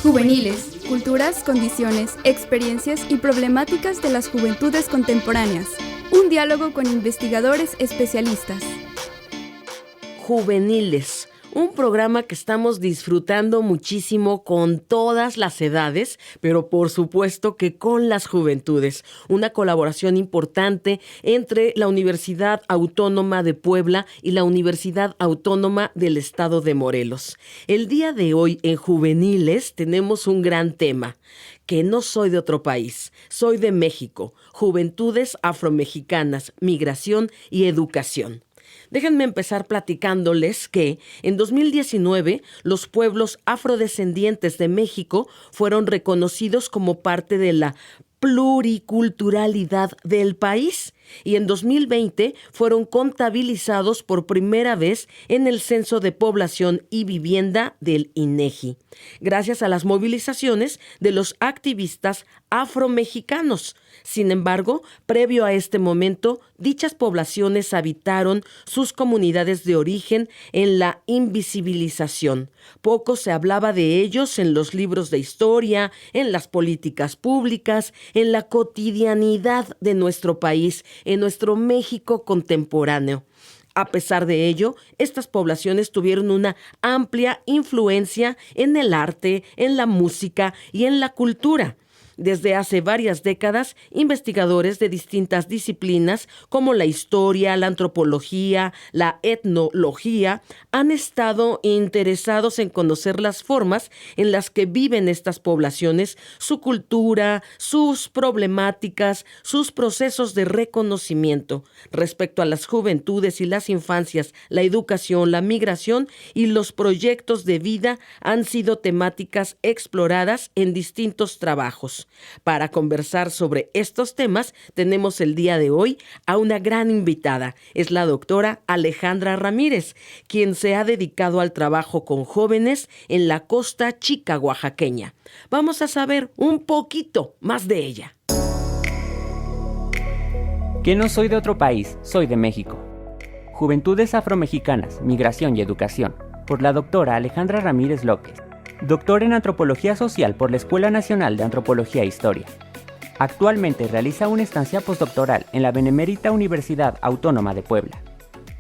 Juveniles, culturas, condiciones, experiencias y problemáticas de las juventudes contemporáneas. Un diálogo con investigadores especialistas. Juveniles, un programa que estamos disfrutando muchísimo con todas las edades, pero por supuesto que con las juventudes. Una colaboración importante entre la Universidad Autónoma de Puebla y la Universidad Autónoma del Estado de Morelos. El día de hoy en Juveniles tenemos un gran tema. Que no soy de otro país, soy de México. Juventudes afromexicanas, migración y educación. Déjenme empezar platicándoles que en 2019 los pueblos afrodescendientes de México fueron reconocidos como parte de la pluriculturalidad del país y en 2020 fueron contabilizados por primera vez en el Censo de Población y Vivienda del INEGI, gracias a las movilizaciones de los activistas afromexicanos. Sin embargo, previo a este momento, dichas poblaciones habitaron sus comunidades de origen en la invisibilización. Poco se hablaba de ellos en los libros de historia, en las políticas públicas, en la cotidianidad de nuestro país, en nuestro México contemporáneo. A pesar de ello, estas poblaciones tuvieron una amplia influencia en el arte, en la música y en la cultura. Desde hace varias décadas, investigadores de distintas disciplinas como la historia, la antropología, la etnología, han estado interesados en conocer las formas en las que viven estas poblaciones, su cultura, sus problemáticas, sus procesos de reconocimiento respecto a las juventudes y las infancias, la educación, la migración y los proyectos de vida han sido temáticas exploradas en distintos trabajos. Para conversar sobre estos temas, tenemos el día de hoy a una gran invitada. Es la doctora Alejandra Ramírez, quien se ha dedicado al trabajo con jóvenes en la Costa Chica oaxaqueña. Vamos a saber un poquito más de ella. Que no soy de otro país, soy de México. Juventudes afromexicanas, migración y educación, por la doctora Alejandra Ramírez López. Doctor en Antropología Social por la Escuela Nacional de Antropología e Historia. Actualmente realiza una estancia postdoctoral en la Benemérita Universidad Autónoma de Puebla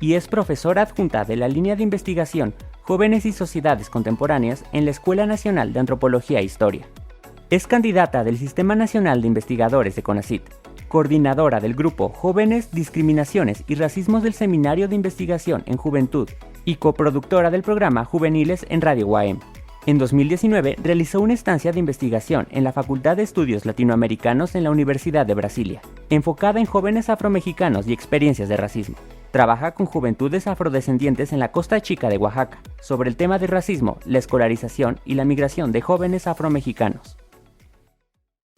y es profesora adjunta de la línea de investigación Jóvenes y Sociedades Contemporáneas en la Escuela Nacional de Antropología e Historia. Es candidata del Sistema Nacional de Investigadores de CONACYT, coordinadora del grupo Jóvenes, Discriminaciones y Racismos del Seminario de Investigación en Juventud y coproductora del programa Juveniles en Radio UAM. En 2019 realizó una estancia de investigación en la Facultad de Estudios Latinoamericanos en la Universidad de Brasilia, enfocada en jóvenes afromexicanos y experiencias de racismo. Trabaja con juventudes afrodescendientes en la Costa Chica de Oaxaca, sobre el tema de racismo, la escolarización y la migración de jóvenes afromexicanos.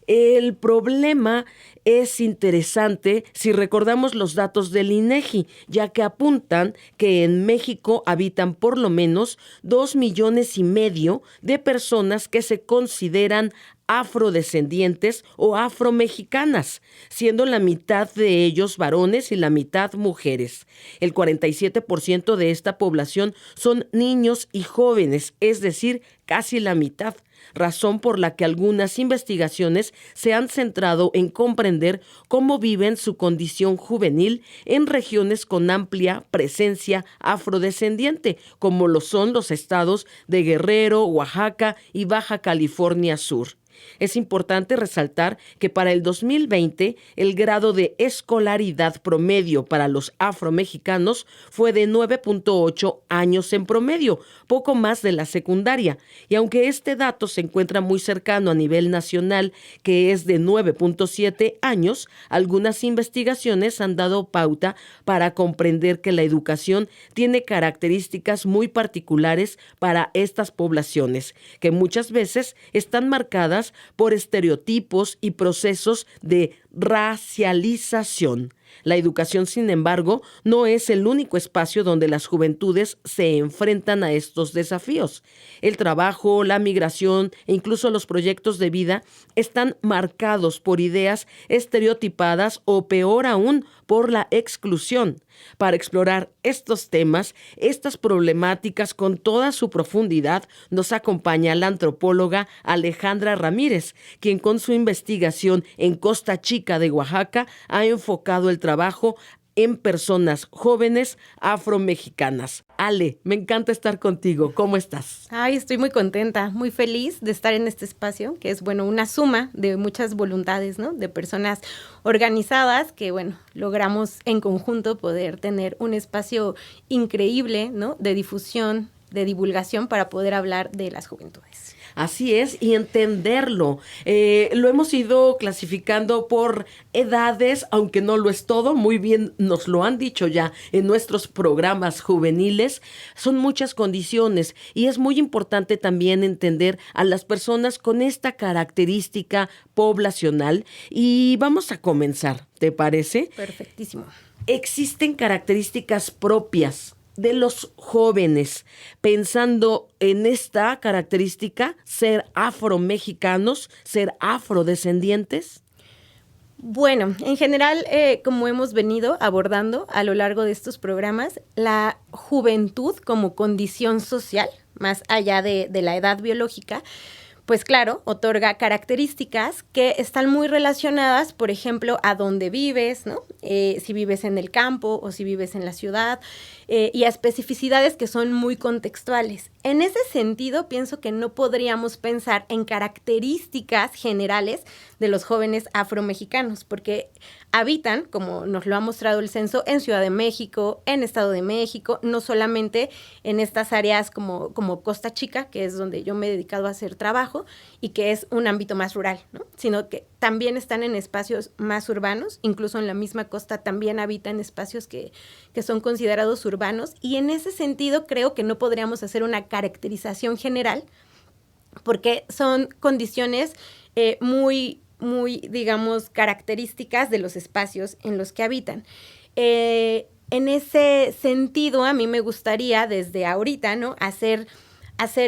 El problema es interesante si recordamos los datos del INEGI, ya que apuntan que en México habitan por lo menos 2,5 millones de personas que se consideran afrodescendientes o afromexicanas, siendo la mitad de ellos varones y la mitad mujeres. El 47% de esta población son niños y jóvenes, es decir, casi la mitad, razón por la que algunas investigaciones se han centrado en comprender cómo viven su condición juvenil en regiones con amplia presencia afrodescendiente, como lo son los estados de Guerrero, Oaxaca y Baja California Sur. Es importante resaltar que para el 2020 el grado de escolaridad promedio para los afromexicanos fue de 9.8 años en promedio, poco más de la secundaria, y aunque este dato se encuentra muy cercano a nivel nacional, que es de 9.7 años, algunas investigaciones han dado pauta para comprender que la educación tiene características muy particulares para estas poblaciones, que muchas veces están marcadas por estereotipos y procesos de racialización. La educación, sin embargo, no es el único espacio donde las juventudes se enfrentan a estos desafíos. El trabajo, la migración e incluso los proyectos de vida están marcados por ideas estereotipadas o, peor aún, por la exclusión. Para explorar estos temas, estas problemáticas con toda su profundidad, nos acompaña la antropóloga Alejandra Ramírez, quien con su investigación en Costa Chica de Oaxaca ha enfocado el trabajo en personas jóvenes afromexicanas. Ale, me encanta estar contigo. ¿Cómo estás? Ay, estoy muy contenta, muy feliz de estar en este espacio, que es, bueno, una suma de muchas voluntades, ¿no? De personas organizadas que, bueno, logramos en conjunto poder tener un espacio increíble, ¿no? De difusión, de divulgación para poder hablar de las juventudes. Así es, y entenderlo. Lo hemos ido clasificando por edades, aunque no lo es todo. Muy bien nos lo han dicho ya en nuestros programas juveniles. Son muchas condiciones y es muy importante también entender a las personas con esta característica poblacional. Y vamos a comenzar, ¿te parece? Perfectísimo. Existen características propias de los jóvenes, pensando en esta característica, ser afromexicanos, ser afrodescendientes. Bueno, en general, como hemos venido abordando a lo largo de estos programas, la juventud como condición social, más allá de la edad biológica, pues claro, otorga características que están muy relacionadas, por ejemplo, a dónde vives, ¿no? Si vives en el campo o si vives en la ciudad, y a especificidades que son muy contextuales. En ese sentido, pienso que no podríamos pensar en características generales de los jóvenes afromexicanos, porque habitan, como nos lo ha mostrado el censo, en Ciudad de México, en Estado de México, no solamente en estas áreas como Costa Chica, que es donde yo me he dedicado a hacer trabajo y que es un ámbito más rural, ¿no? Sino que también están en espacios más urbanos, incluso en la misma costa también habitan espacios que son considerados urbanos, y en ese sentido creo que no podríamos hacer una caracterización general porque son condiciones muy, digamos, características de los espacios en los que habitan. En ese sentido, a mí me gustaría desde ahorita, ¿no?, hacer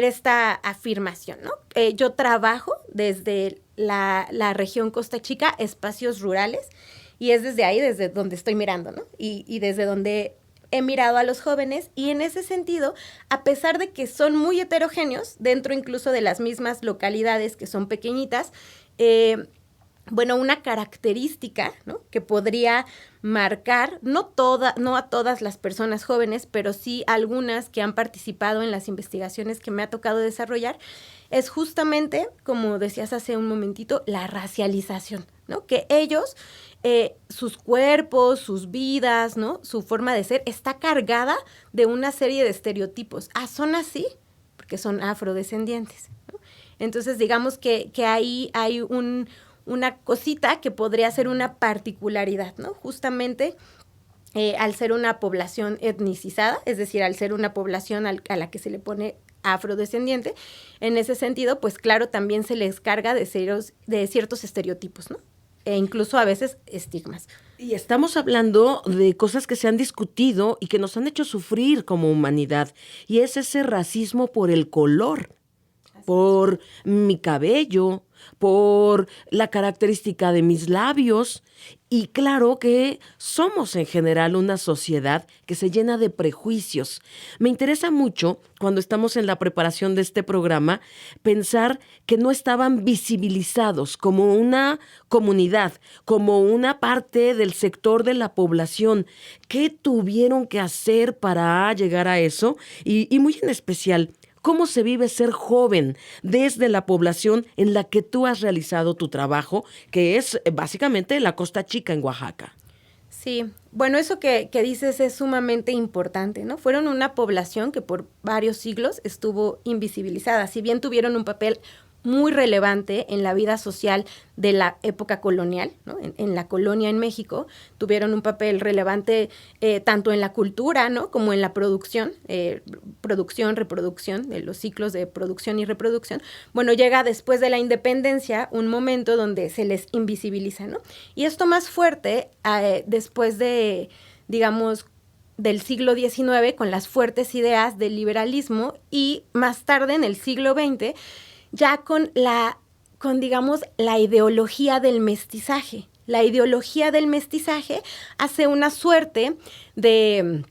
esta afirmación, ¿no? Yo trabajo desde la región Costa Chica, espacios rurales, y es desde ahí, desde donde estoy mirando, ¿no? Y desde donde he mirado a los jóvenes, y en ese sentido, a pesar de que son muy heterogéneos, dentro incluso de las mismas localidades que son pequeñitas, bueno, una característica, ¿no?, que podría marcar, no a todas las personas jóvenes, pero sí algunas que han participado en las investigaciones que me ha tocado desarrollar, es justamente, como decías hace un momentito, la racialización, ¿no? Que ellos, sus cuerpos, sus vidas, ¿no?, su forma de ser está cargada de una serie de estereotipos. Son así porque son afrodescendientes, ¿no? Entonces, digamos que ahí hay una cosita que podría ser una particularidad, ¿no? Justamente al ser una población etnicizada, es decir, al ser una población a la que se le pone afrodescendiente, en ese sentido, pues claro, también se les carga de ciertos estereotipos, ¿no? E incluso a veces estigmas. Y estamos hablando de cosas que se han discutido y que nos han hecho sufrir como humanidad, y es ese racismo por el color, por mi cabello, por la característica de mis labios. Y claro que somos en general una sociedad que se llena de prejuicios. Me interesa mucho, cuando estamos en la preparación de este programa, pensar que no estaban visibilizados como una comunidad, como una parte del sector de la población. ¿Qué tuvieron que hacer para llegar a eso? Y muy en especial, ¿cómo se vive ser joven desde la población en la que tú has realizado tu trabajo, que es básicamente la Costa Chica en Oaxaca? Sí, bueno, eso que dices es sumamente importante, ¿no? Fueron una población que por varios siglos estuvo invisibilizada. Si bien tuvieron un papel muy relevante en la vida social de la época colonial, ¿no? En la colonia en México, tuvieron un papel relevante tanto en la cultura, ¿no? Como en la producción, reproducción, de los ciclos de producción y reproducción. Bueno, llega después de la independencia un momento donde se les invisibiliza, ¿no? Y esto más fuerte después de, digamos, del siglo XIX, con las fuertes ideas del liberalismo, y más tarde, en el siglo XX, ya con digamos, la ideología del mestizaje. La ideología del mestizaje hace una suerte de,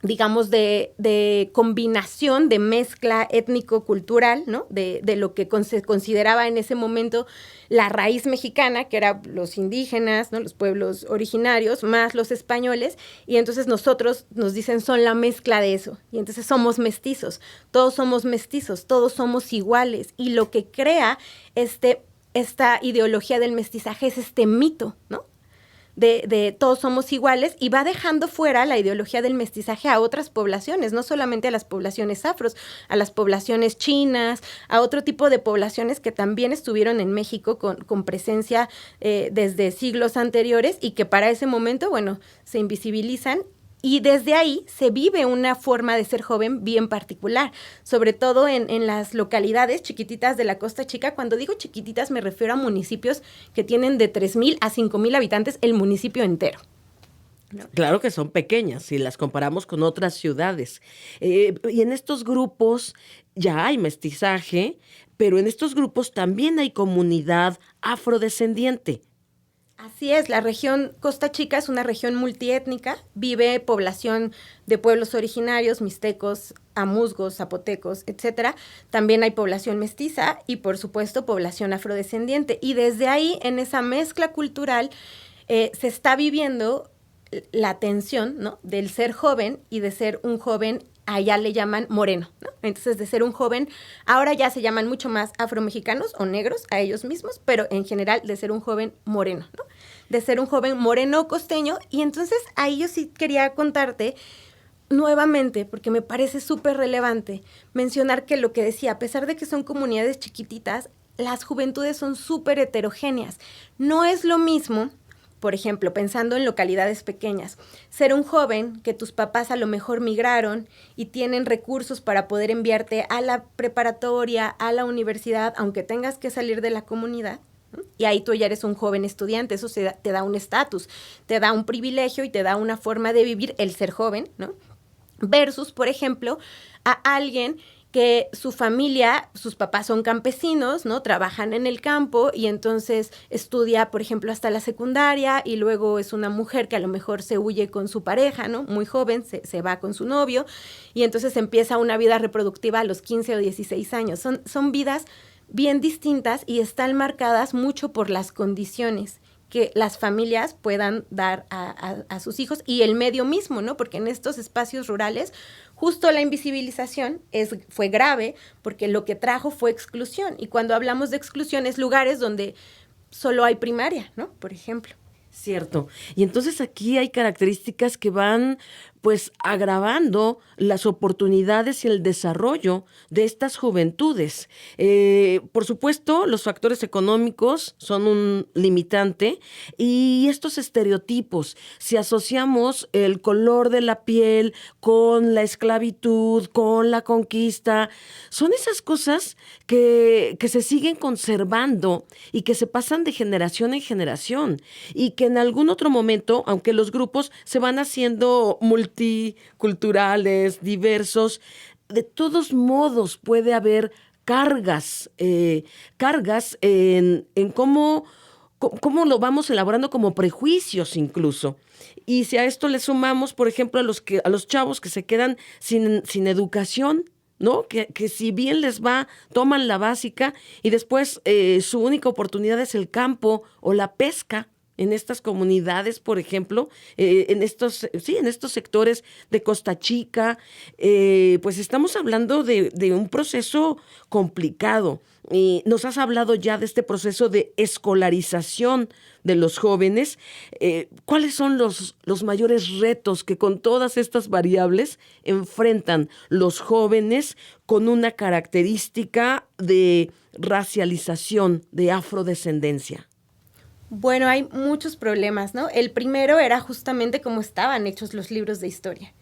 digamos, de combinación, de mezcla étnico-cultural, ¿no? De lo que se consideraba en ese momento la raíz mexicana, que eran los indígenas, ¿no? Los pueblos originarios, más los españoles, y entonces nosotros nos dicen son la mezcla de eso, y entonces somos mestizos, todos somos iguales, y lo que crea esta ideología del mestizaje es este mito, ¿no? De todos somos iguales, y va dejando fuera la ideología del mestizaje a otras poblaciones, no solamente a las poblaciones afros, a las poblaciones chinas, a otro tipo de poblaciones que también estuvieron en México con presencia desde siglos anteriores, y que para ese momento, bueno, se invisibilizan. Y desde ahí se vive una forma de ser joven bien particular, sobre todo en las localidades chiquititas de la Costa Chica. Cuando digo chiquititas me refiero a municipios que tienen de 3,000 a 5,000 habitantes el municipio entero. ¿No? Claro que son pequeñas si las comparamos con otras ciudades. Y en estos grupos ya hay mestizaje, pero en estos grupos también hay comunidad afrodescendiente. Así es, la región Costa Chica es una región multiétnica, vive población de pueblos originarios, mixtecos, amuzgos, zapotecos, etcétera. También hay población mestiza y, por supuesto, población afrodescendiente. Y desde ahí, en esa mezcla cultural, se está viviendo la tensión, ¿no? Del ser joven y de ser un joven, allá le llaman moreno, ¿no? Entonces, de ser un joven, ahora ya se llaman mucho más afromexicanos o negros a ellos mismos, pero en general de ser un joven moreno, ¿no? De ser un joven moreno costeño. Y entonces ahí yo sí quería contarte nuevamente, porque me parece súper relevante mencionar que lo que decía, a pesar de que son comunidades chiquititas, las juventudes son súper heterogéneas. No es lo mismo, por ejemplo, pensando en localidades pequeñas, ser un joven que tus papás a lo mejor migraron y tienen recursos para poder enviarte a la preparatoria, a la universidad, aunque tengas que salir de la comunidad, ¿no? Y ahí tú ya eres un joven estudiante, eso te da un estatus, te da un privilegio y te da una forma de vivir el ser joven, ¿no? Versus, por ejemplo, a alguien que su familia, sus papás son campesinos, ¿no? Trabajan en el campo y entonces estudia, por ejemplo, hasta la secundaria, y luego es una mujer que a lo mejor se huye con su pareja, ¿no? Muy joven, se va con su novio, y entonces empieza una vida reproductiva a los 15 o 16 años. Son vidas bien distintas y están marcadas mucho por las condiciones que las familias puedan dar a sus hijos y el medio mismo, ¿no? Porque en estos espacios rurales justo la invisibilización fue grave porque lo que trajo fue exclusión. Y cuando hablamos de exclusión es lugares donde solo hay primaria, ¿no? Por ejemplo. Cierto. Y entonces aquí hay características que van pues agravando las oportunidades y el desarrollo de estas juventudes. Por supuesto, los factores económicos son un limitante y estos estereotipos, si asociamos el color de la piel con la esclavitud, con la conquista, son esas cosas que se siguen conservando y que se pasan de generación en generación y que en algún otro momento, aunque los grupos se van haciendo multiculturales, diversos, de todos modos puede haber cargas en cómo lo vamos elaborando como prejuicios incluso. Y si a esto le sumamos, por ejemplo, a los chavos que se quedan sin educación, ¿no? Que si bien les va, toman la básica y después su única oportunidad es el campo o la pesca. En estas comunidades, por ejemplo, en estos sectores de Costa Chica, pues estamos hablando de un proceso complicado. Y nos has hablado ya de este proceso de escolarización de los jóvenes. ¿Cuáles son los mayores retos que con todas estas variables enfrentan los jóvenes con una característica de racialización, de afrodescendencia? Bueno, hay muchos problemas, ¿no? El primero era justamente cómo estaban hechos los libros de historia.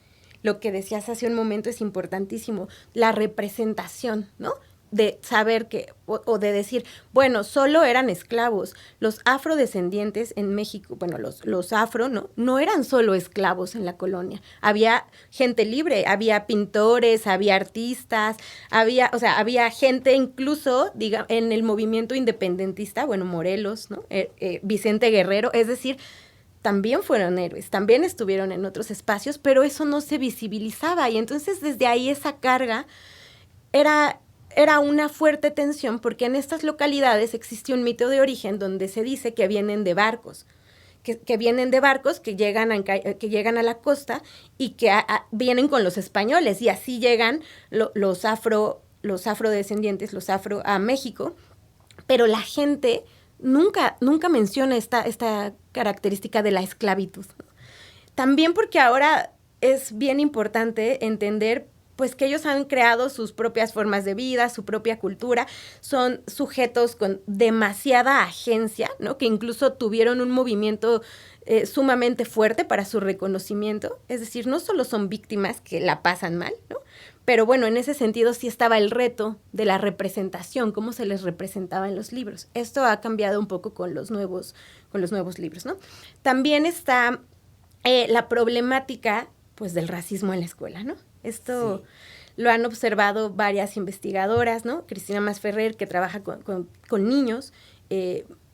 Lo que decías hace un momento es importantísimo, la representación, ¿no? De saber que, o de decir, bueno, solo eran esclavos. Los afrodescendientes en México, bueno, los afro, ¿no? No eran solo esclavos en la colonia. Había gente libre, había pintores, había artistas, había gente incluso, en el movimiento independentista, bueno, Morelos, ¿no? Vicente Guerrero, es decir, también fueron héroes, también estuvieron en otros espacios, pero eso no se visibilizaba. Y entonces desde ahí esa carga era una fuerte tensión, porque en estas localidades existe un mito de origen donde se dice que vienen de barcos, que vienen de barcos que llegan a la costa y que vienen con los españoles, y así llegan los afrodescendientes, los afro a México, pero la gente nunca menciona esta característica de la esclavitud. También porque ahora es bien importante entender pues que ellos han creado sus propias formas de vida, su propia cultura, son sujetos con demasiada agencia, ¿no? Que incluso tuvieron un movimiento sumamente fuerte para su reconocimiento, es decir, no solo son víctimas que la pasan mal, ¿no? Pero bueno, en ese sentido sí estaba el reto de la representación, cómo se les representaba en los libros. Esto ha cambiado un poco con los nuevos libros, ¿no? También está la problemática, pues, del racismo en la escuela, ¿no? Esto sí lo han observado varias investigadoras, ¿no? Cristina Masferrer, que trabaja con niños,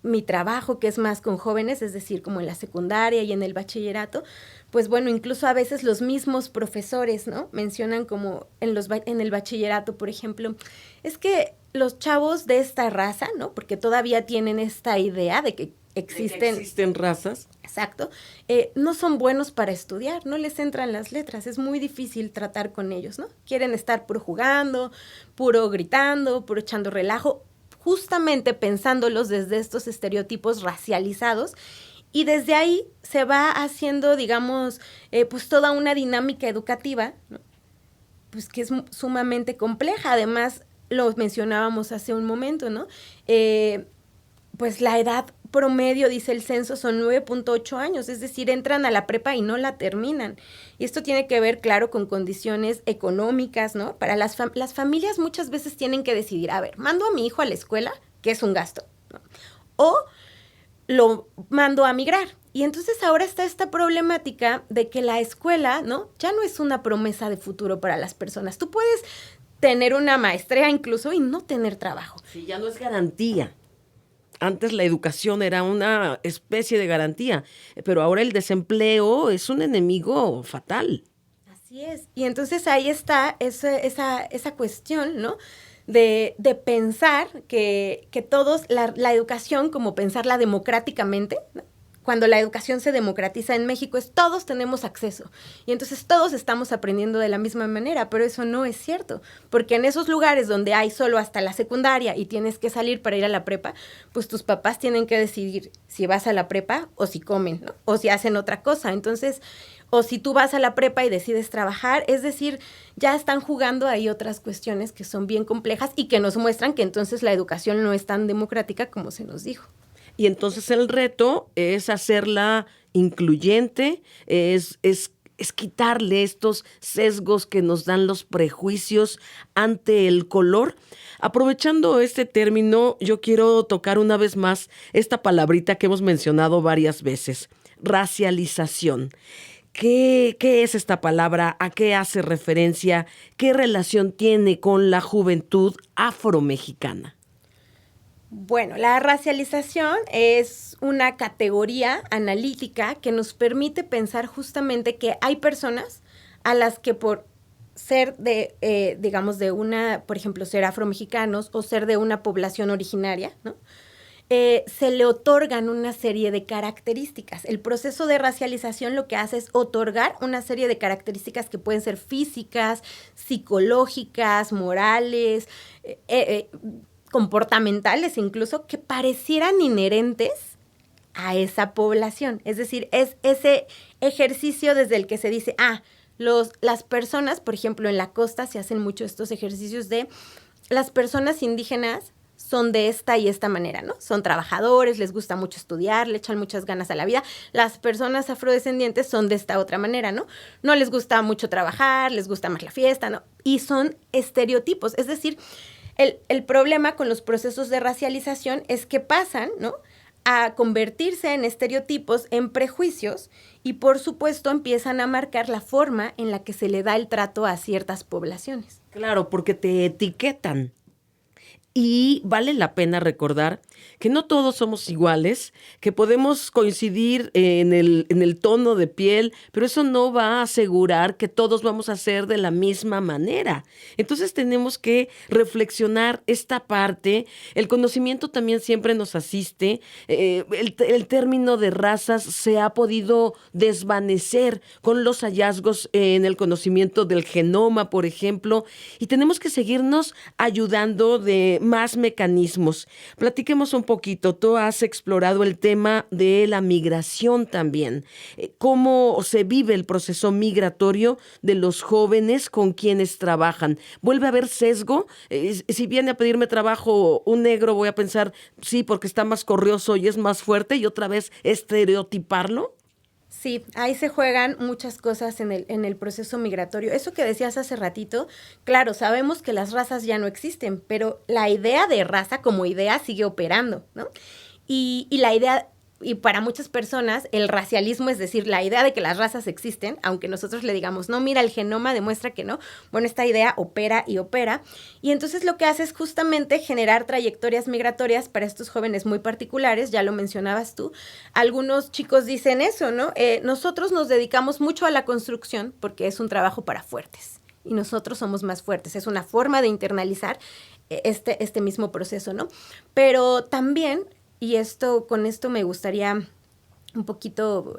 mi trabajo, que es más con jóvenes, es decir, como en la secundaria y en el bachillerato, pues bueno, incluso a veces los mismos profesores, ¿no? Mencionan como en el bachillerato, por ejemplo, es que los chavos de esta raza, ¿no? Porque todavía tienen esta idea de que existen razas. Exacto. No son buenos para estudiar, no les entran las letras, es muy difícil tratar con ellos, ¿no? Quieren estar puro jugando, puro gritando, puro echando relajo, justamente pensándolos desde estos estereotipos racializados, y desde ahí se va haciendo, digamos, pues toda una dinámica educativa, ¿no? Pues que es sumamente compleja. Además, lo mencionábamos hace un momento, ¿no? Pues la edad promedio, dice el censo, son 9.8 años, es decir, entran a la prepa y no la terminan. Y esto tiene que ver, claro, con condiciones económicas, ¿no? Para las familias muchas veces tienen que decidir, a ver, ¿mando a mi hijo a la escuela, que es un gasto, ¿no? O lo mando a migrar? Y entonces ahora está esta problemática de que la escuela, ¿no? Ya no es una promesa de futuro para las personas. Tú puedes tener una maestría incluso y no tener trabajo. Sí, ya no es garantía. Antes la educación era una especie de garantía, pero ahora el desempleo es un enemigo fatal. Así es. Y entonces ahí está esa cuestión, ¿no? De pensar que todos, la educación, como pensarla democráticamente, ¿no? Cuando la educación se democratiza en México, todos tenemos acceso. Y entonces todos estamos aprendiendo de la misma manera, pero eso no es cierto. Porque en esos lugares donde hay solo hasta la secundaria y tienes que salir para ir a la prepa, pues tus papás tienen que decidir si vas a la prepa o si comen, ¿no? O si hacen otra cosa. Entonces, o si tú vas a la prepa y decides trabajar, es decir, ya están jugando ahí otras cuestiones que son bien complejas y que nos muestran que entonces la educación no es tan democrática como se nos dijo. Y entonces el reto es hacerla incluyente, es quitarle estos sesgos que nos dan los prejuicios ante el color. Aprovechando este término, yo quiero tocar una vez más esta palabrita que hemos mencionado varias veces, racialización. ¿Qué es esta palabra? ¿A qué hace referencia? ¿Qué relación tiene con la juventud afromexicana? Bueno, la racialización es una categoría analítica que nos permite pensar justamente que hay personas a las que por ser digamos, por ejemplo, ser afromexicanos o ser de una población originaria, ¿no? Se le otorgan una serie de características. El proceso de racialización lo que hace es otorgar una serie de características que pueden ser físicas, psicológicas, morales, comportamentales incluso que parecieran inherentes a esa población. Es decir, es ese ejercicio desde el que se dice, las personas, por ejemplo, en la costa se hacen mucho estos ejercicios de las personas indígenas son de esta y esta manera, ¿no? Son trabajadores, les gusta mucho estudiar, le echan muchas ganas a la vida. Las personas afrodescendientes son de esta otra manera, ¿no? No les gusta mucho trabajar, les gusta más la fiesta, ¿no? Y son estereotipos. Es decir, el problema con los procesos de racialización es que pasan, ¿no?, a convertirse en estereotipos, en prejuicios, y por supuesto empiezan a marcar la forma en la que se le da el trato a ciertas poblaciones. Claro, porque te etiquetan. Y vale la pena recordar que no todos somos iguales, que podemos coincidir en el tono de piel, pero eso no va a asegurar que todos vamos a ser de la misma manera. Entonces tenemos que reflexionar esta parte. El conocimiento también siempre nos asiste. El término de razas se ha podido desvanecer con los hallazgos en el conocimiento del genoma, por ejemplo, y tenemos que seguirnos ayudando de más mecanismos. Platiquemos un poquito. Tú has explorado el tema de la migración también. ¿Cómo se vive el proceso migratorio de los jóvenes con quienes trabajan? ¿Vuelve a haber sesgo? Si viene a pedirme trabajo un negro, voy a pensar, sí, porque está más corrioso y es más fuerte, y otra vez estereotiparlo. Sí, ahí se juegan muchas cosas en el proceso migratorio. Eso que decías hace ratito, claro, sabemos que las razas ya no existen, pero la idea de raza como idea sigue operando, ¿no? Y la idea, y para muchas personas, el racialismo, es decir, la idea de que las razas existen, aunque nosotros le digamos, no, mira, el genoma demuestra que no, bueno, esta idea opera y opera, y entonces lo que hace es justamente generar trayectorias migratorias para estos jóvenes muy particulares, ya lo mencionabas tú. Algunos chicos dicen eso, ¿no? Nosotros nos dedicamos mucho a la construcción porque es un trabajo para fuertes, y nosotros somos más fuertes, es una forma de internalizar este mismo proceso, ¿no? Pero también, y con esto me gustaría un poquito,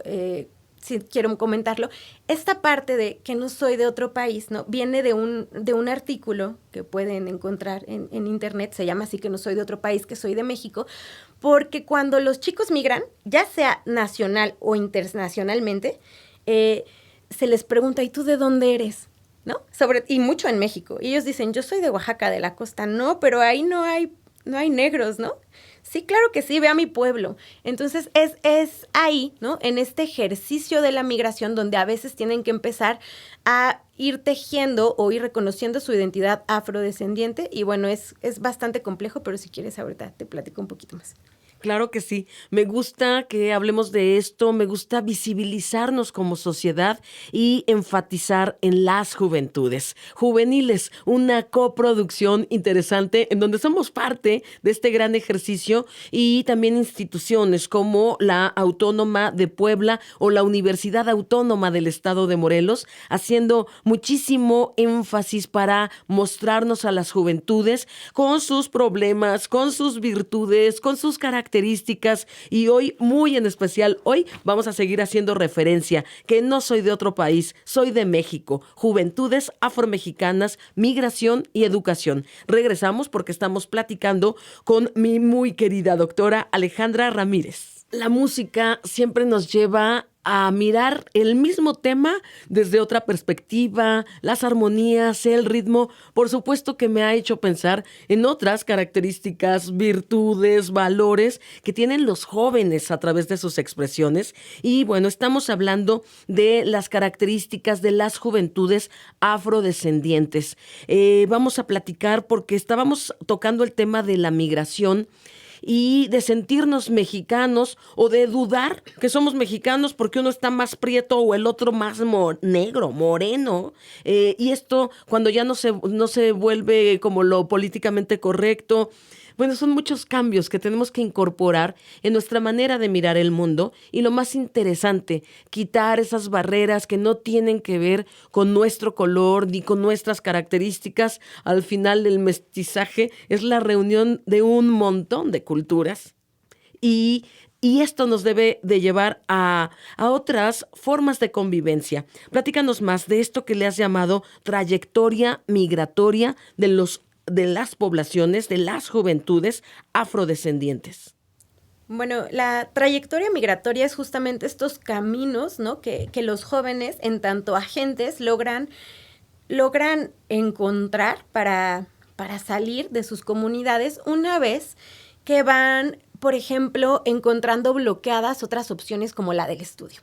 si quiero comentarlo, esta parte de que no soy de otro país, ¿no? Viene de un artículo que pueden encontrar en internet, se llama así, que no soy de otro país, que soy de México, porque cuando los chicos migran, ya sea nacional o internacionalmente, se les pregunta, ¿y tú de dónde eres? ¿No? Y mucho en México. Y ellos dicen, yo soy de Oaxaca, de la costa. No, pero ahí no hay negros, ¿no? Sí, claro que sí, ve a mi pueblo. Entonces es ahí, ¿no? En este ejercicio de la migración donde a veces tienen que empezar a ir tejiendo o ir reconociendo su identidad afrodescendiente. Y bueno, es bastante complejo, pero si quieres ahorita te platico un poquito más. Claro que sí. Me gusta que hablemos de esto, me gusta visibilizarnos como sociedad y enfatizar en las juventudes. Juveniles, una coproducción interesante en donde somos parte de este gran ejercicio, y también instituciones como la Autónoma de Puebla o la Universidad Autónoma del Estado de Morelos, haciendo muchísimo énfasis para mostrarnos a las juventudes con sus problemas, con sus virtudes, con sus características, y hoy, muy en especial, hoy vamos a seguir haciendo referencia que no soy de otro país, soy de México. Juventudes afromexicanas, migración y educación. Regresamos porque estamos platicando con mi muy querida doctora Alejandra Ramírez. La música siempre nos lleva a mirar el mismo tema desde otra perspectiva, las armonías, el ritmo, por supuesto que me ha hecho pensar en otras características, virtudes, valores que tienen los jóvenes a través de sus expresiones. Y bueno, estamos hablando de las características de las juventudes afrodescendientes. Vamos a platicar porque estábamos tocando el tema de la migración y de sentirnos mexicanos o de dudar que somos mexicanos porque uno está más prieto o el otro más negro, moreno. Y esto cuando ya no se vuelve como lo políticamente correcto. Bueno, son muchos cambios que tenemos que incorporar en nuestra manera de mirar el mundo, y lo más interesante, quitar esas barreras que no tienen que ver con nuestro color ni con nuestras características. Al final, el mestizaje es la reunión de un montón de culturas, y esto nos debe de llevar a otras formas de convivencia. Platícanos más de esto que le has llamado trayectoria migratoria de los de las poblaciones, de las juventudes afrodescendientes? Bueno, la trayectoria migratoria es justamente estos caminos, ¿no? que los jóvenes, en tanto agentes, logran encontrar para salir de sus comunidades una vez que van, por ejemplo, encontrando bloqueadas otras opciones como la del estudio.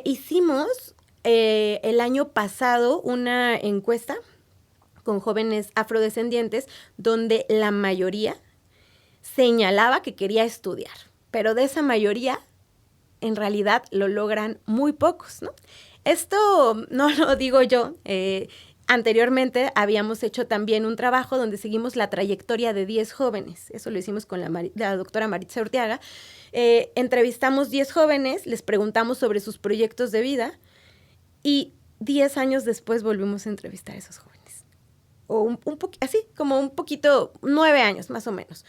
Hicimos el año pasado una encuesta con jóvenes afrodescendientes donde la mayoría señalaba que quería estudiar, pero de esa mayoría en realidad lo logran muy pocos, ¿no? Esto no lo digo yo. Anteriormente habíamos hecho también un trabajo donde seguimos la trayectoria de 10 jóvenes. Eso lo hicimos con la doctora Maritza Urteaga. Entrevistamos 10 jóvenes, les preguntamos sobre sus proyectos de vida y 10 años después volvimos a entrevistar a esos jóvenes. O así, como un poquito, 9 años más o menos.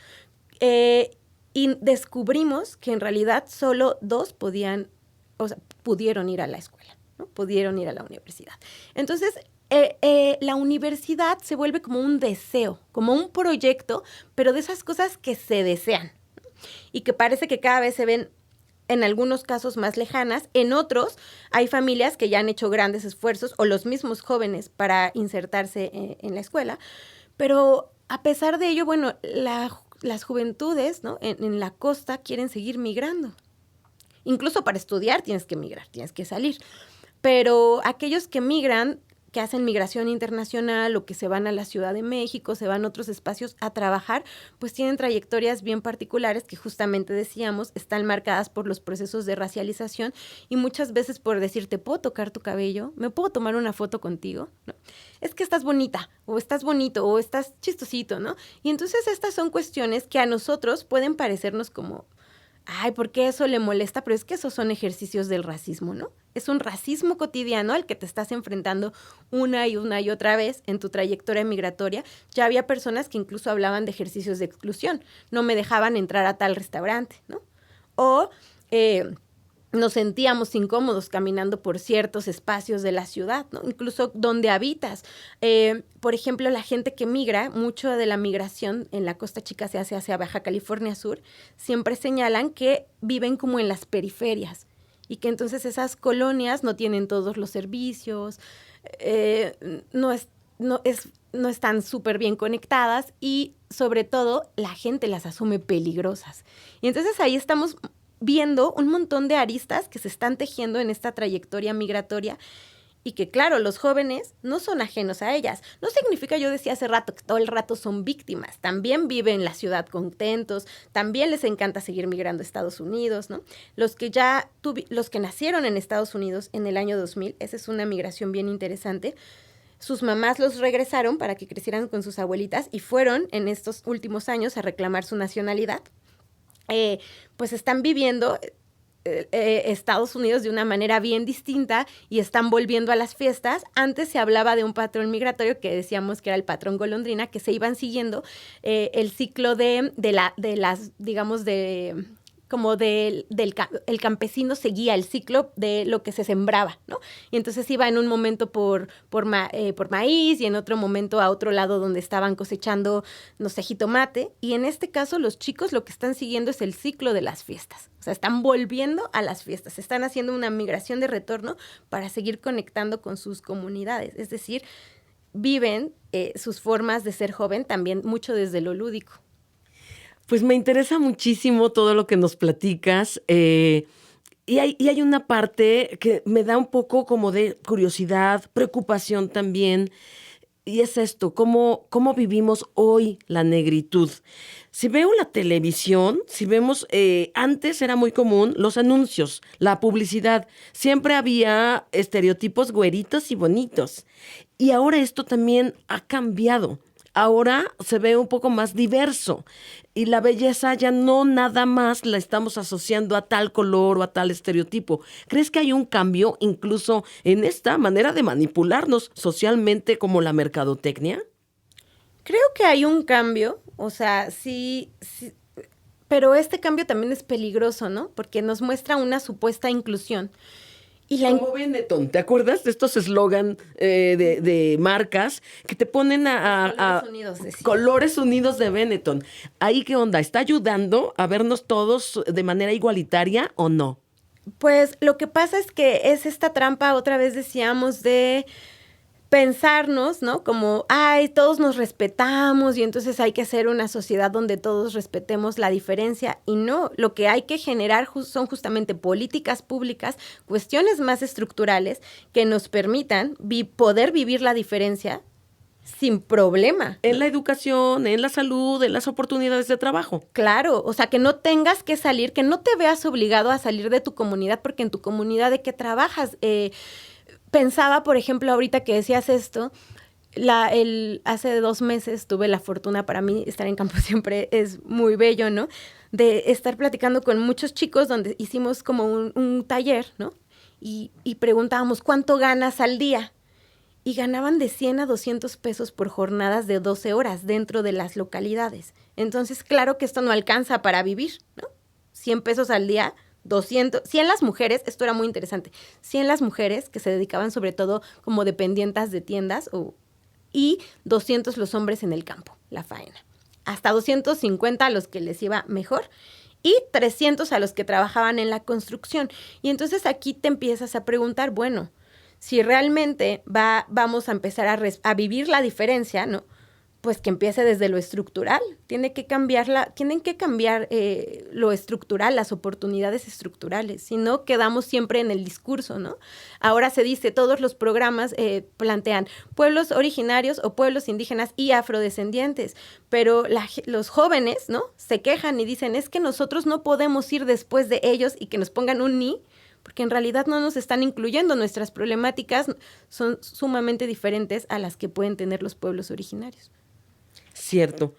Y descubrimos que en realidad solo 2 pudieron ir a la escuela, ¿no? Pudieron ir a la universidad. Entonces, la universidad se vuelve como un deseo, como un proyecto, pero de esas cosas que se desean, ¿no? Y que parece que cada vez se ven en algunos casos más lejanas, en otros hay familias que ya han hecho grandes esfuerzos o los mismos jóvenes para insertarse en la escuela, pero a pesar de ello, bueno, las juventudes, ¿no? en la costa quieren seguir migrando. Incluso para estudiar tienes que migrar, tienes que salir. Pero aquellos que migran, que hacen migración internacional o que se van a la Ciudad de México, se van a otros espacios a trabajar, pues tienen trayectorias bien particulares que justamente decíamos, están marcadas por los procesos de racialización y muchas veces por decir, ¿te puedo tocar tu cabello? ¿Me puedo tomar una foto contigo? ¿No? Es que estás bonita, o estás bonito, o estás chistosito, ¿no? Y entonces estas son cuestiones que a nosotros pueden parecernos como, ay, ¿por qué eso le molesta? Pero es que esos son ejercicios del racismo, ¿no? Es un racismo cotidiano al que te estás enfrentando una y otra vez en tu trayectoria migratoria. Ya había personas que incluso hablaban de ejercicios de exclusión. No me dejaban entrar a tal restaurante, ¿no? O nos sentíamos incómodos caminando por ciertos espacios de la ciudad, ¿no? Incluso donde habitas. Por ejemplo, la gente que migra, mucho de la migración en la Costa Chica se hace hacia Baja California Sur, siempre señalan que viven como en las periferias y que entonces esas colonias no tienen todos los servicios, no están súper bien conectadas y sobre todo la gente las asume peligrosas. Y entonces ahí estamos viendo un montón de aristas que se están tejiendo en esta trayectoria migratoria y que, claro, los jóvenes no son ajenos a ellas. No significa, yo decía hace rato, que todo el rato son víctimas. También viven en la ciudad contentos, también les encanta seguir migrando a Estados Unidos, ¿no? Los que nacieron en Estados Unidos en el año 2000, esa es una migración bien interesante. Sus mamás los regresaron para que crecieran con sus abuelitas y fueron en estos últimos años a reclamar su nacionalidad. Pues están viviendo Estados Unidos de una manera bien distinta y están volviendo a las fiestas. Antes se hablaba de un patrón migratorio que decíamos que era el patrón golondrina, que se iban siguiendo el ciclo el campesino seguía el ciclo de lo que se sembraba, ¿no? Y entonces iba en un momento por maíz y en otro momento a otro lado donde estaban cosechando, no sé, jitomate. Y en este caso los chicos lo que están siguiendo es el ciclo de las fiestas. O sea, están volviendo a las fiestas, están haciendo una migración de retorno para seguir conectando con sus comunidades. Es decir, viven sus formas de ser joven también mucho desde lo lúdico. Pues me interesa muchísimo todo lo que nos platicas y hay una parte que me da un poco como de curiosidad, preocupación también, y es esto, ¿cómo vivimos hoy la negritud? Si veo la televisión, si vemos, antes era muy común los anuncios, la publicidad, siempre había estereotipos güeritos y bonitos, y ahora esto también ha cambiado. Ahora se ve un poco más diverso y la belleza ya no nada más la estamos asociando a tal color o a tal estereotipo. ¿Crees que hay un cambio incluso en esta manera de manipularnos socialmente como la mercadotecnia? Creo que hay un cambio, o sea, sí, pero este cambio también es peligroso, ¿no? Porque nos muestra una supuesta inclusión. Como Benetton, ¿te acuerdas de estos eslogan de marcas que te ponen Colores unidos, Colores unidos de Benetton? ¿Ahí qué onda? ¿Está ayudando a vernos todos de manera igualitaria o no? Pues lo que pasa es que es esta trampa, otra vez decíamos, de pensarnos, ¿no? Como, ay, todos nos respetamos y entonces hay que hacer una sociedad donde todos respetemos la diferencia. Y no, lo que hay que generar son justamente políticas públicas, cuestiones más estructurales que nos permitan poder vivir la diferencia sin problema. En la educación, en la salud, en las oportunidades de trabajo. Claro, o sea, que no tengas que salir, que no te veas obligado a salir de tu comunidad porque en tu comunidad de qué trabajas. Pensaba, por ejemplo, ahorita que decías esto, hace 2 meses tuve la fortuna, para mí estar en campo siempre es muy bello, ¿no? De estar platicando con muchos chicos donde hicimos como un taller, ¿no? Y preguntábamos, ¿cuánto ganas al día? Y ganaban de 100 a 200 pesos por jornadas de 12 horas dentro de las localidades. Entonces, claro que esto no alcanza para vivir, ¿no? 100 pesos al día, 200, 100 las mujeres, esto era muy interesante, 100 las mujeres que se dedicaban sobre todo como dependientas de tiendas y 200 los hombres en el campo, la faena. Hasta 250 a los que les iba mejor y 300 a los que trabajaban en la construcción. Y entonces aquí te empiezas a preguntar, bueno, si realmente vamos a empezar a vivir la diferencia, ¿no? Pues que empiece desde lo estructural. Tienen que cambiar lo estructural, las oportunidades estructurales. Si no, quedamos siempre en el discurso, ¿no? Ahora se dice, todos los programas plantean pueblos originarios o pueblos indígenas y afrodescendientes, pero los jóvenes, ¿no? Se quejan y dicen, es que nosotros no podemos ir después de ellos y que nos pongan un ni, porque en realidad no nos están incluyendo. Nuestras problemáticas son sumamente diferentes a las que pueden tener los pueblos originarios. Cierto.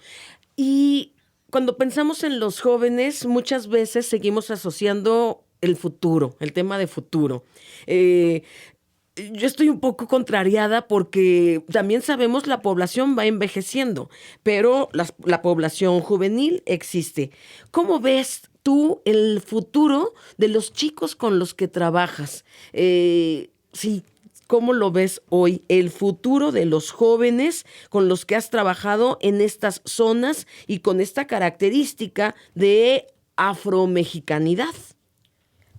Y cuando pensamos en los jóvenes, muchas veces seguimos asociando el futuro, el tema de futuro. Yo estoy un poco contrariada porque también sabemos la población va envejeciendo, pero la población juvenil existe. ¿Cómo ves tú el futuro de los chicos con los que trabajas? Sí. ¿Cómo lo ves hoy, el futuro de los jóvenes con los que has trabajado en estas zonas y con esta característica de afromexicanidad?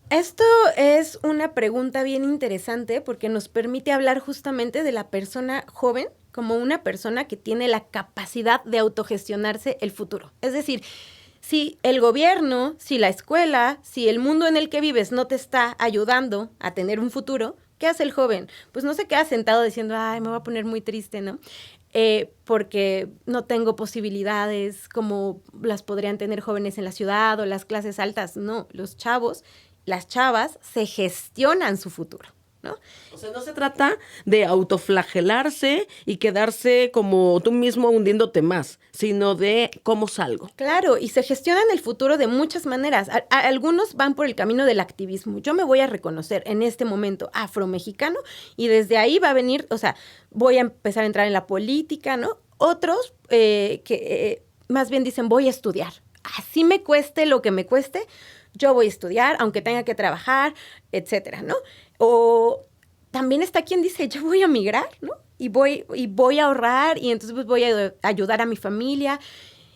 Esto es una pregunta bien interesante porque nos permite hablar justamente de la persona joven como una persona que tiene la capacidad de autogestionarse el futuro. Es decir, si el gobierno, si la escuela, si el mundo en el que vives no te está ayudando a tener un futuro, ¿qué hace el joven? Pues no se queda sentado diciendo, ay, me voy a poner muy triste, ¿no? Porque no tengo posibilidades como las podrían tener jóvenes en la ciudad o las clases altas. No, los chavos, las chavas se gestionan su futuro, ¿no? O sea, no se trata de autoflagelarse y quedarse como tú mismo hundiéndote más, sino de cómo salgo. Claro, y se gestionan el futuro de muchas maneras. Algunos van por el camino del activismo. Yo me voy a reconocer en este momento afromexicano y desde ahí va a venir, o sea, voy a empezar a entrar en la política, ¿no? Otros que más bien dicen, voy a estudiar. Así me cueste lo que me cueste, yo voy a estudiar, aunque tenga que trabajar, etcétera, ¿no? O también está quien dice, yo voy a migrar, ¿no? Y voy a ahorrar y entonces pues voy a ayudar a mi familia.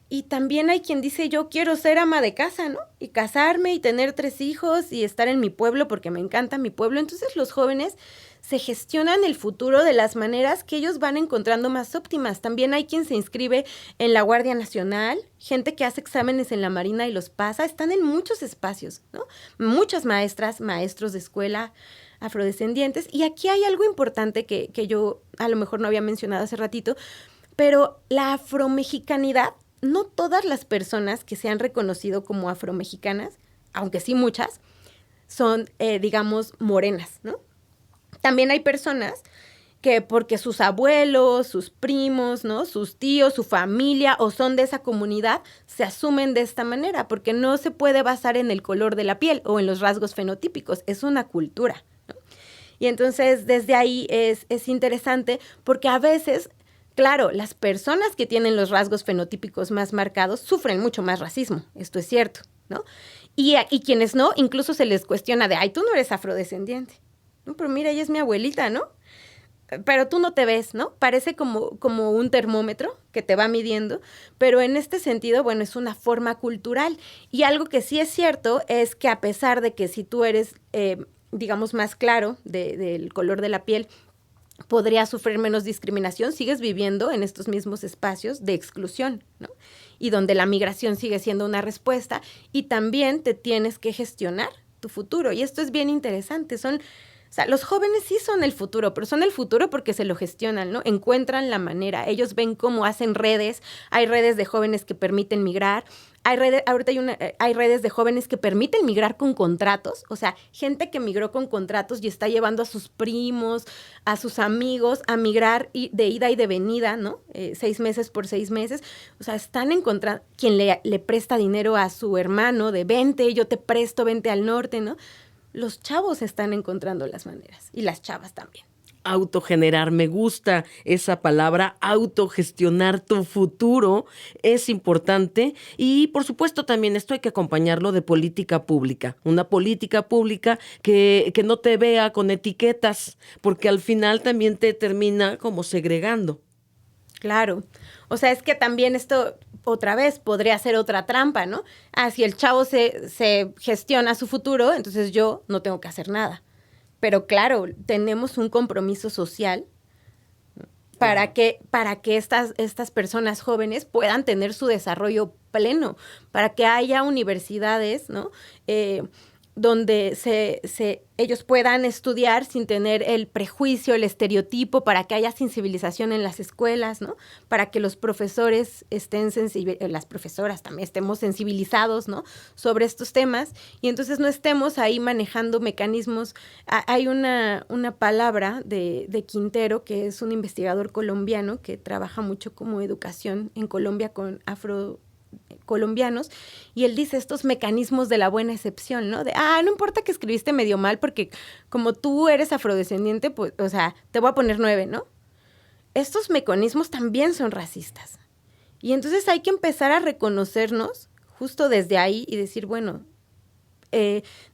Y también hay quien dice, yo quiero ser ama de casa, ¿no? Y casarme y tener 3 hijos y estar en mi pueblo porque me encanta mi pueblo. Entonces los jóvenes se gestionan el futuro de las maneras que ellos van encontrando más óptimas. También hay quien se inscribe en la Guardia Nacional, gente que hace exámenes en la Marina y los pasa. Están en muchos espacios, ¿no? Muchas maestras, maestros de escuela, afrodescendientes. Y aquí hay algo importante que yo a lo mejor no había mencionado hace ratito, pero la afromexicanidad, no todas las personas que se han reconocido como afromexicanas, aunque sí muchas, son, digamos, morenas, ¿no? También hay personas que porque sus abuelos, sus primos, ¿no? Sus tíos, su familia o son de esa comunidad, se asumen de esta manera, porque no se puede basar en el color de la piel o en los rasgos fenotípicos, es una cultura, ¿no? Y entonces desde ahí es interesante porque a veces, claro, las personas que tienen los rasgos fenotípicos más marcados sufren mucho más racismo, esto es cierto, ¿no? Y quienes no, incluso se les cuestiona de, ay, tú no eres afrodescendiente. No, pero mira, ella es mi abuelita, ¿no? Pero tú no te ves, ¿no? Parece como un termómetro que te va midiendo, pero en este sentido, bueno, es una forma cultural. Y algo que sí es cierto es que a pesar de que si tú eres, digamos, más claro del color de la piel, podrías sufrir menos discriminación, sigues viviendo en estos mismos espacios de exclusión, ¿no? Y donde la migración sigue siendo una respuesta y también te tienes que gestionar tu futuro. Y esto es bien interesante, o sea, los jóvenes sí son el futuro, pero son el futuro porque se lo gestionan, ¿no? Encuentran la manera. Ellos ven cómo hacen redes. Hay redes de jóvenes que permiten migrar. Ahorita hay redes de jóvenes que permiten migrar con contratos. O sea, gente que migró con contratos y está llevando a sus primos, a sus amigos a migrar de ida y de venida, ¿no? 6 meses por 6 meses. O sea, están encontrando quien le presta dinero a su hermano de vente, yo te presto, vente al norte, ¿no? Los chavos están encontrando las maneras y las chavas también. Autogenerar, me gusta esa palabra, autogestionar tu futuro es importante y por supuesto también esto hay que acompañarlo de política pública, una política pública que no te vea con etiquetas, porque al final también te termina como segregando. Claro, o sea, es que también esto otra vez podría ser otra trampa, ¿no? Si el chavo se gestiona su futuro, entonces yo no tengo que hacer nada. Pero claro, tenemos un compromiso social para que estas personas jóvenes puedan tener su desarrollo pleno, para que haya universidades, ¿no? Donde ellos puedan estudiar sin tener el prejuicio, el estereotipo, para que haya sensibilización en las escuelas, ¿no? Para que los profesores las profesoras también estemos sensibilizados, ¿no? Sobre estos temas y entonces no estemos ahí manejando mecanismos. Hay una palabra de Quintero, que es un investigador colombiano que trabaja mucho como educación en Colombia con afrocolombianos, y él dice estos mecanismos de la buena excepción, ¿no? No importa que escribiste medio mal porque como tú eres afrodescendiente, pues, o sea, te voy a poner 9, ¿no? Estos mecanismos también son racistas. Y entonces hay que empezar a reconocernos justo desde ahí y decir, bueno,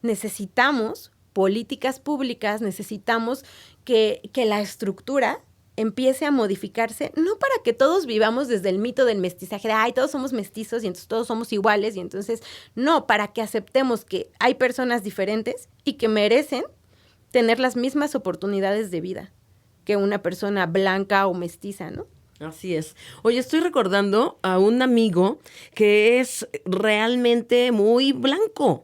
necesitamos políticas públicas, necesitamos que la estructura empiece a modificarse, no para que todos vivamos desde el mito del mestizaje, de todos somos mestizos y entonces todos somos iguales, y entonces no, para que aceptemos que hay personas diferentes y que merecen tener las mismas oportunidades de vida que una persona blanca o mestiza, ¿no? Así es. Oye, estoy recordando a un amigo que es realmente muy blanco.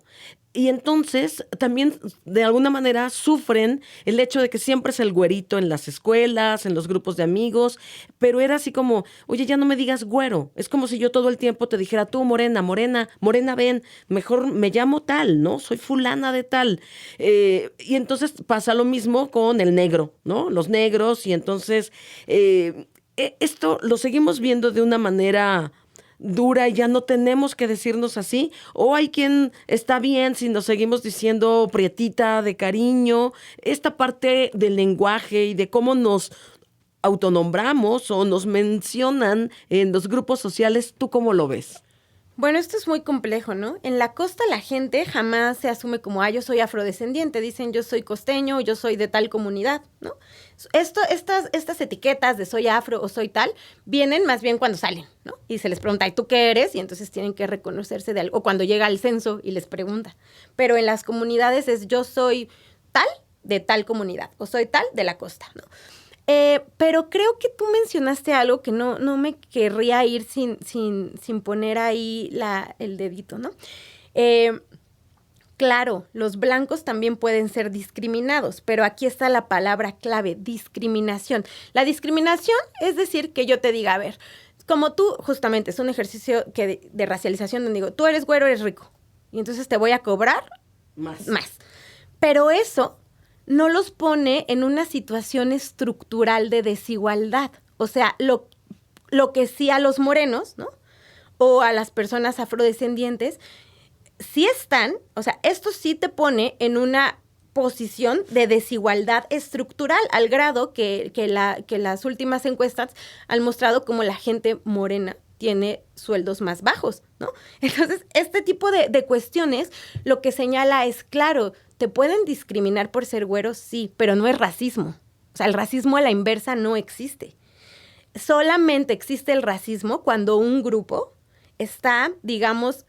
Y entonces también de alguna manera sufren el hecho de que siempre es el güerito en las escuelas, en los grupos de amigos, pero era así como, oye, ya no me digas güero. Es como si yo todo el tiempo te dijera, tú morena, ven, mejor me llamo tal, ¿no? Soy fulana de tal. Y entonces pasa lo mismo con el negro, ¿no? Los negros, y entonces esto lo seguimos viendo de una manera dura y ya no tenemos que decirnos así, o hay quien está bien si nos seguimos diciendo prietita de cariño. Esta parte del lenguaje y de cómo nos autonombramos o nos mencionan en los grupos sociales, ¿tú cómo lo ves? Bueno, esto es muy complejo, ¿no? En la costa la gente jamás se asume como, yo soy afrodescendiente, dicen yo soy costeño, yo soy de tal comunidad, ¿no? Estas etiquetas de soy afro o soy tal, vienen más bien cuando salen, ¿no? Y se les pregunta, ¿y tú qué eres? Y entonces tienen que reconocerse de algo, o cuando llega al censo y les pregunta. Pero en las comunidades es yo soy tal de tal comunidad, o soy tal de la costa, ¿no? Pero creo que tú mencionaste algo que no me querría ir sin poner ahí el dedito, ¿no? Claro, los blancos también pueden ser discriminados, pero aquí está la palabra clave, discriminación. La discriminación es decir que yo te diga, a ver, como tú, justamente, es un ejercicio de racialización donde digo, tú eres güero, eres rico, y entonces te voy a cobrar más. Pero eso no los pone en una situación estructural de desigualdad. O sea, lo que sí a los morenos, ¿no? O a las personas afrodescendientes, sí están, o sea, esto sí te pone en una posición de desigualdad estructural, al grado que las últimas encuestas han mostrado como la gente morena tiene sueldos más bajos, ¿no? Entonces, este tipo de cuestiones lo que señala es, claro, ¿te pueden discriminar por ser güero? Sí, pero no es racismo. O sea, el racismo a la inversa no existe. Solamente existe el racismo cuando un grupo está, digamos,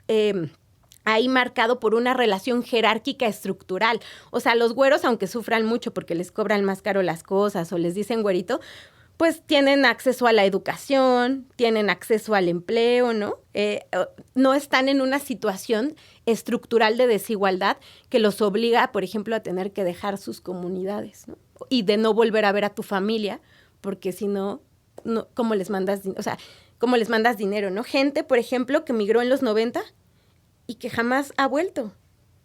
ahí marcado por una relación jerárquica estructural. O sea, los güeros, aunque sufran mucho porque les cobran más caro las cosas o les dicen güerito, pues tienen acceso a la educación, tienen acceso al empleo, ¿no? No están en una situación estructural de desigualdad que los obliga, por ejemplo, a tener que dejar sus comunidades, ¿no? Y de no volver a ver a tu familia, porque si no, ¿cómo les mandas? O sea, ¿cómo les mandas dinero, no? Gente, por ejemplo, que migró en los 90 y que jamás ha vuelto.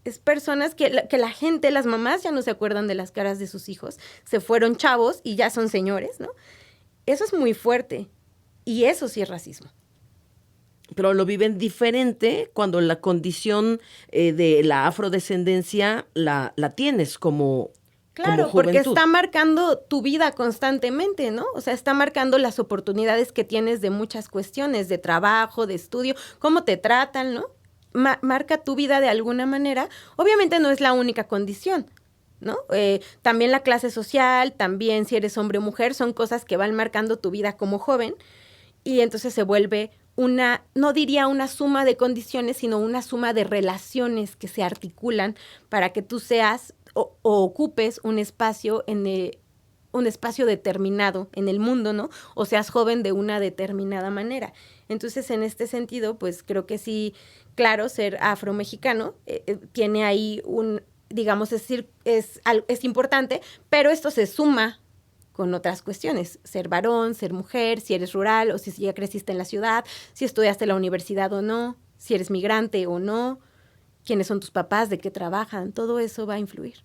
Es personas que la gente, las mamás ya no se acuerdan de las caras de sus hijos. Se fueron chavos y ya son señores, ¿no? Eso es muy fuerte. Y eso sí es racismo. Pero lo viven diferente cuando la condición de la afrodescendencia la tienes como Claro, como porque juventud. está marcando tu vida constantemente, ¿no? O sea, está marcando las oportunidades que tienes de muchas cuestiones, de trabajo, de estudio, cómo te tratan, ¿no? Marca tu vida de alguna manera. Obviamente no es la única condición, ¿no? También la clase social, también si eres hombre o mujer, son cosas que van marcando tu vida como joven y entonces se vuelve una, no diría una suma de condiciones, sino una suma de relaciones que se articulan para que tú seas o ocupes un espacio un espacio determinado en el mundo, ¿no? O seas joven de una determinada manera. Entonces, en este sentido, pues creo que sí, claro, ser afromexicano tiene ahí digamos, es importante, pero esto se suma con otras cuestiones, ser varón, ser mujer, si eres rural o si ya creciste en la ciudad, si estudiaste en la universidad o no, si eres migrante o no, quiénes son tus papás, de qué trabajan, todo eso va a influir.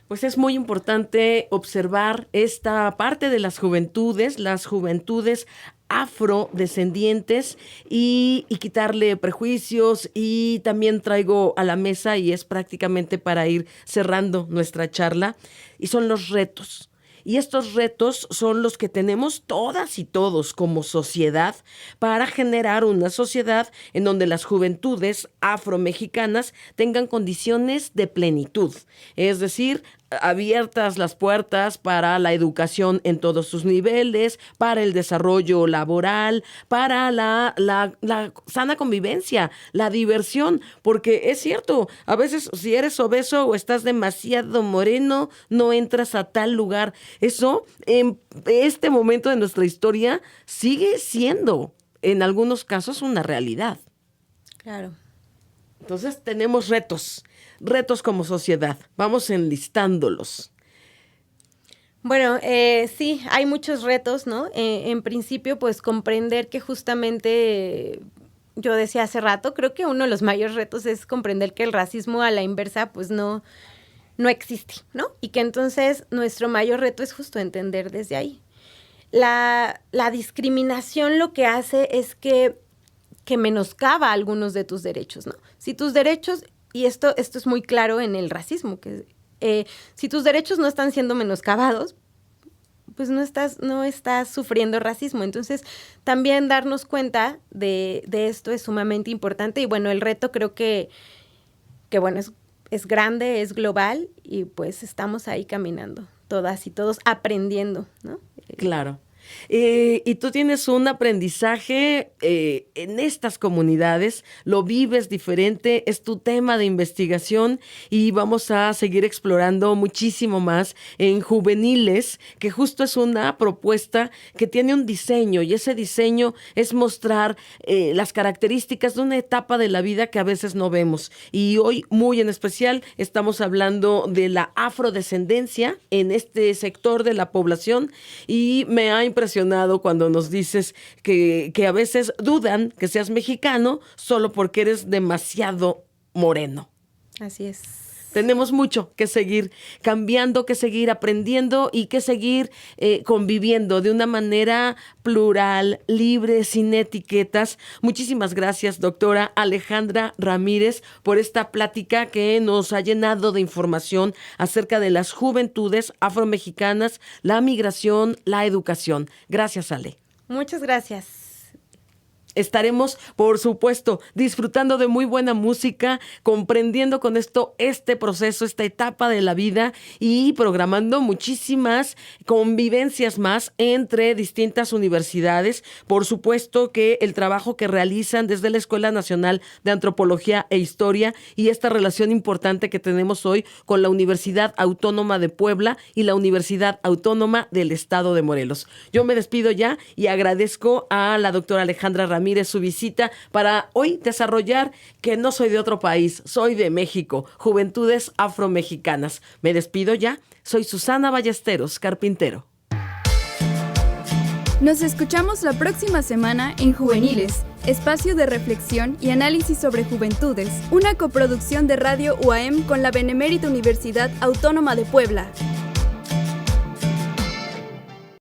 Pues es muy importante observar esta parte de las juventudes afrodescendientes y quitarle prejuicios, y también traigo a la mesa, y es prácticamente para ir cerrando nuestra charla, y son los retos. Y estos retos son los que tenemos todas y todos como sociedad para generar una sociedad en donde las juventudes afromexicanas tengan condiciones de plenitud. Es decir, abiertas las puertas para la educación en todos sus niveles, para el desarrollo laboral, para la sana convivencia, la diversión, porque es cierto, a veces si eres obeso o estás demasiado moreno, no entras a tal lugar. Eso en este momento de nuestra historia sigue siendo en algunos casos una realidad. Claro. Entonces tenemos retos como sociedad. Vamos enlistándolos. Bueno, sí, hay muchos retos, ¿no? En principio, pues comprender que justamente, yo decía hace rato, creo que uno de los mayores retos es comprender que el racismo a la inversa, pues no existe, ¿no? Y que entonces nuestro mayor reto es justo entender desde ahí. La discriminación lo que hace es que menoscaba algunos de tus derechos, ¿no? Si tus derechos, y esto es muy claro en el racismo, que si tus derechos no están siendo menoscabados, pues no estás sufriendo racismo. Entonces, también darnos cuenta de esto es sumamente importante. Y bueno, el reto creo que bueno, es grande, es global, y pues estamos ahí caminando, todas y todos aprendiendo, ¿no? Claro. Y tú tienes un aprendizaje en estas comunidades, lo vives diferente, es tu tema de investigación, y vamos a seguir explorando muchísimo más en Juveniles, que justo es una propuesta que tiene un diseño, y ese diseño es mostrar las características de una etapa de la vida que a veces no vemos. Y hoy, muy en especial, estamos hablando de la afrodescendencia en este sector de la población, y me ha impresionado cuando nos dices que a veces dudan que seas mexicano solo porque eres demasiado moreno. Así es. Tenemos mucho que seguir cambiando, que seguir aprendiendo y que seguir conviviendo de una manera plural, libre, sin etiquetas. Muchísimas gracias, doctora Alejandra Ramírez, por esta plática que nos ha llenado de información acerca de las juventudes afromexicanas, la migración, la educación. Gracias, Ale. Muchas gracias. estaremos, por supuesto, disfrutando de muy buena música, comprendiendo con esto este proceso, esta etapa de la vida y programando muchísimas convivencias más entre distintas universidades. Por supuesto que el trabajo que realizan desde la Escuela Nacional de Antropología e Historia y esta relación importante que tenemos hoy con la Universidad Autónoma de Puebla y la Universidad Autónoma del Estado de Morelos. Yo me despido ya y agradezco a la doctora Alejandra Ramírez su visita para hoy desarrollar que no soy de otro país, soy de México, Juventudes Afromexicanas. Me despido ya, soy Susana Ballesteros, carpintero. Nos escuchamos la próxima semana en Juveniles, espacio de reflexión y análisis sobre juventudes, una coproducción de Radio UAM con la Benemérita Universidad Autónoma de Puebla.